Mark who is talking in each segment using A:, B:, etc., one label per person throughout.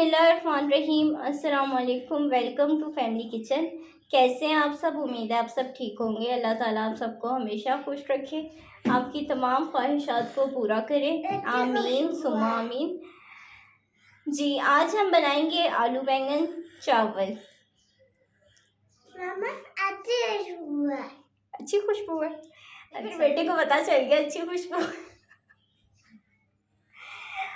A: बिस्मिल्लाहिर्रहमानिर्रहीम। अस्सलाम वालेकुम। Welcome to family kitchen. कैसे हैं आप सब? उम्मीद है आप सब ठीक होंगे। अल्लाह ताला आप सबको हमेशा खुश रखे, आपकी तमाम ख्वाहिशात को पूरा करे। आमीन सुम्मा आमीन। जी, आज हम बनाएंगे आलू बैंगन चावल। अच्छी खुशबू है। फिर बेटे को पता चल गया अच्छी खुशबू।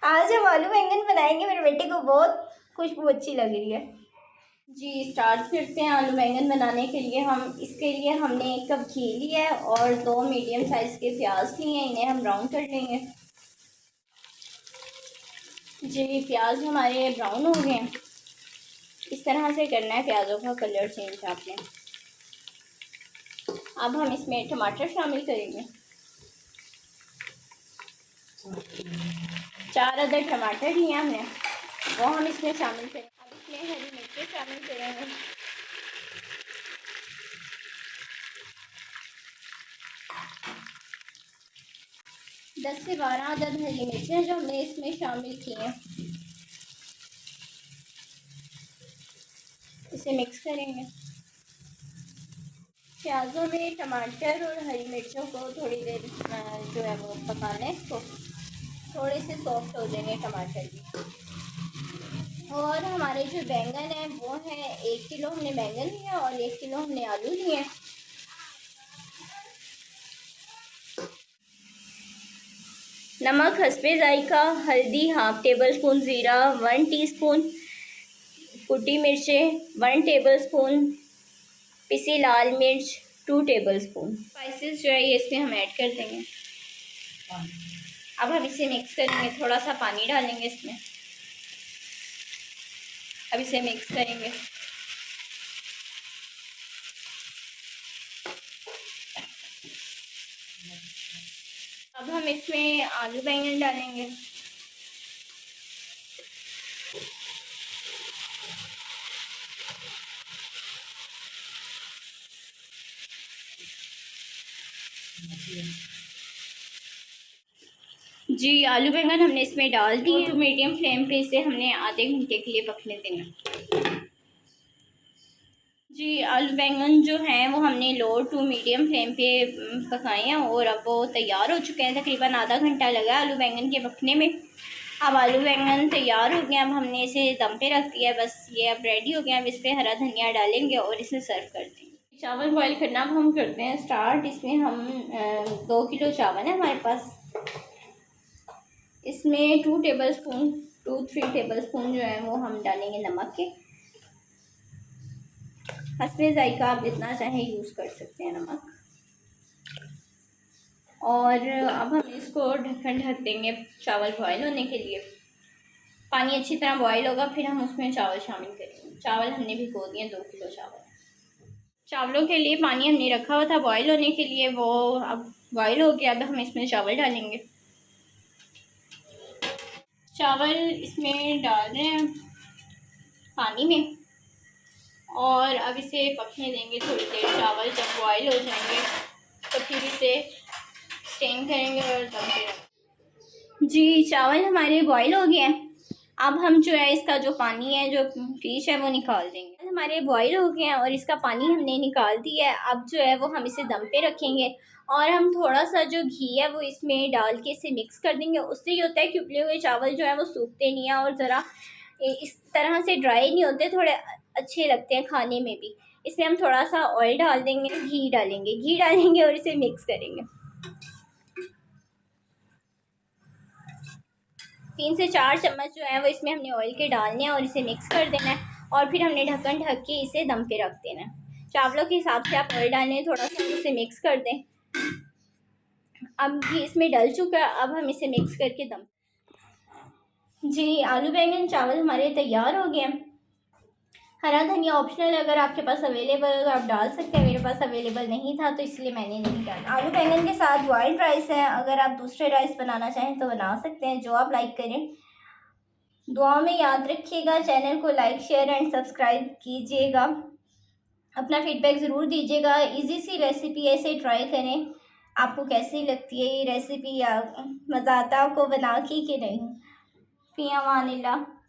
A: आज हम आलू बैंगन बनाएंगे, मेरे बेटे को बहुत खुशबू अच्छी लग रही है। जी, स्टार्ट करते हैं। आलू बैंगन बनाने के लिए इसके लिए हमने 1 कप घी लिया है और 2 मीडियम साइज़ के प्याज लिए हैं। इन्हें हम ब्राउन कर लेंगे। जी, प्याज हमारे ब्राउन हो गए हैं। इस तरह से करना है, प्याज़ों का कलर चेंज आपने। अब हम इसमें टमाटर शामिल करेंगे। 4 अदद टमाटर लिए हमने, वो हम इसमें शामिल करेंगे। अब इसमें हरी मिर्चें शामिल करेंगे। दस से 12 अदद हरी मिर्चें जो हमने इसमें शामिल की हैं, इसे मिक्स करेंगे। प्याज़ों में टमाटर और हरी मिर्चों को थोड़ी देर जो है वो पकाना है। इसको थोड़े से सॉफ्ट हो जाएंगे टमाटर भी। और हमारे जो बैंगन है वो है 1 किलो हमने बैंगन लिया और 1 किलो हमने आलू लिए। नमक हस्बे जायका, हल्दी हाफ टेबल स्पून, ज़ीरा 1 टीस्पून, कुटी मिर्चें 1 टेबल स्पून, पिसी लाल मिर्च 2 टेबल स्पून। स्पाइसेस जो है ये इसमें हम ऐड कर देंगे। अब हम इसे मिक्स करेंगे, थोड़ा सा पानी डालेंगे इसमें। अब इसे मिक्स करेंगे। अब हम इसमें आलू बैंगन डालेंगे। जी, आलू बैंगन हमने इसमें डाल दिए। तो मीडियम फ्लेम पे इसे हमने आधे घंटे के लिए पकने देना। जी, आलू बैंगन जो हैं वो हमने लो टू मीडियम फ्लेम पे पकाए हैं और अब वो तैयार हो चुके हैं। तकरीबन आधा घंटा लगा आलू बैंगन के पकने में। अब आलू बैंगन तैयार हो गए। अब हमने इसे दम पे रख दिया, बस ये अब रेडी हो गया। अब इस पर हरा धनिया डालेंगे और इसे सर्व कर देंगे। चावल बॉईल करना अब हम करते हैं स्टार्ट। इसमें हम 2 किलो चावल है हमारे पास। इसमें 2 3 टेबल स्पून जो है वो हम डालेंगे नमक के। हस्बे जायका आप जितना चाहें यूज़ कर सकते हैं नमक। और अब हम इसको ढक्कन ढक देंगे चावल बॉईल होने के लिए। पानी अच्छी तरह बॉईल होगा, फिर हम उसमें चावल शामिल करेंगे। चावल हमने भिगो दिए, 2 किलो चावल। चावलों के लिए पानी हमने रखा हुआ था बॉईल होने के लिए, वो अब बॉईल हो गया। अब हम इसमें चावल डालेंगे। चावल इसमें डाल रहे हैं पानी में और अब इसे पकने देंगे थोड़ी देर। चावल जब बॉईल हो जाएंगे तो फिर इसे स्टेन करेंगे और दम पे। जी, चावल हमारे बॉईल हो गए हैं। अब हम जो है इसका जो पानी है, जो फिश है, वो निकाल देंगे। हमारे बॉईल हो गए हैं और इसका पानी हमने निकाल दिया है। अब जो है वो हम इसे दम पे रखेंगे और हम थोड़ा सा जो घी है वो इसमें डाल के इसे मिक्स कर देंगे। उससे ये होता है कि उबले हुए चावल जो है वो सूखते नहीं हैं और ज़रा इस तरह से ड्राई नहीं होते, थोड़े अच्छे लगते हैं खाने में भी। इसमें हम थोड़ा सा ऑयल डाल देंगे, घी डालेंगे और इसे मिक्स करेंगे। 3 से 4 चम्मच जो है वो इसमें हमने ऑयल के डालने हैं और इसे मिक्स कर देना है और फिर हमने ढक्कन ढक के इसे दम पे रख देना है। चावलों के हिसाब से आप ऑयल डालें, थोड़ा सा इसे मिक्स कर दें। अब घी इसमें डल चुका है, अब हम इसे मिक्स करके दम। जी, आलू बैंगन चावल हमारे तैयार हो गए हैं। हरा धनिया ऑप्शनल, अगर आपके पास अवेलेबल हो तो आप डाल सकते हैं। मेरे पास अवेलेबल नहीं था तो इसलिए मैंने नहीं डाला। आलू बैंगन के साथ वाइट राइस है, अगर आप दूसरे राइस बनाना चाहें तो बना सकते हैं, जो आप लाइक करें। दुआ में याद रखिएगा। चैनल को लाइक शेयर एंड सब्सक्राइब कीजिएगा। अपना फीडबैक ज़रूर दीजिएगा। इजी सी रेसिपी, ऐसे ट्राई करें। आपको कैसी लगती है ये रेसिपी, या मज़ा आता है आपको बना के कि नहीं? फ़ी अमानिल्लाह।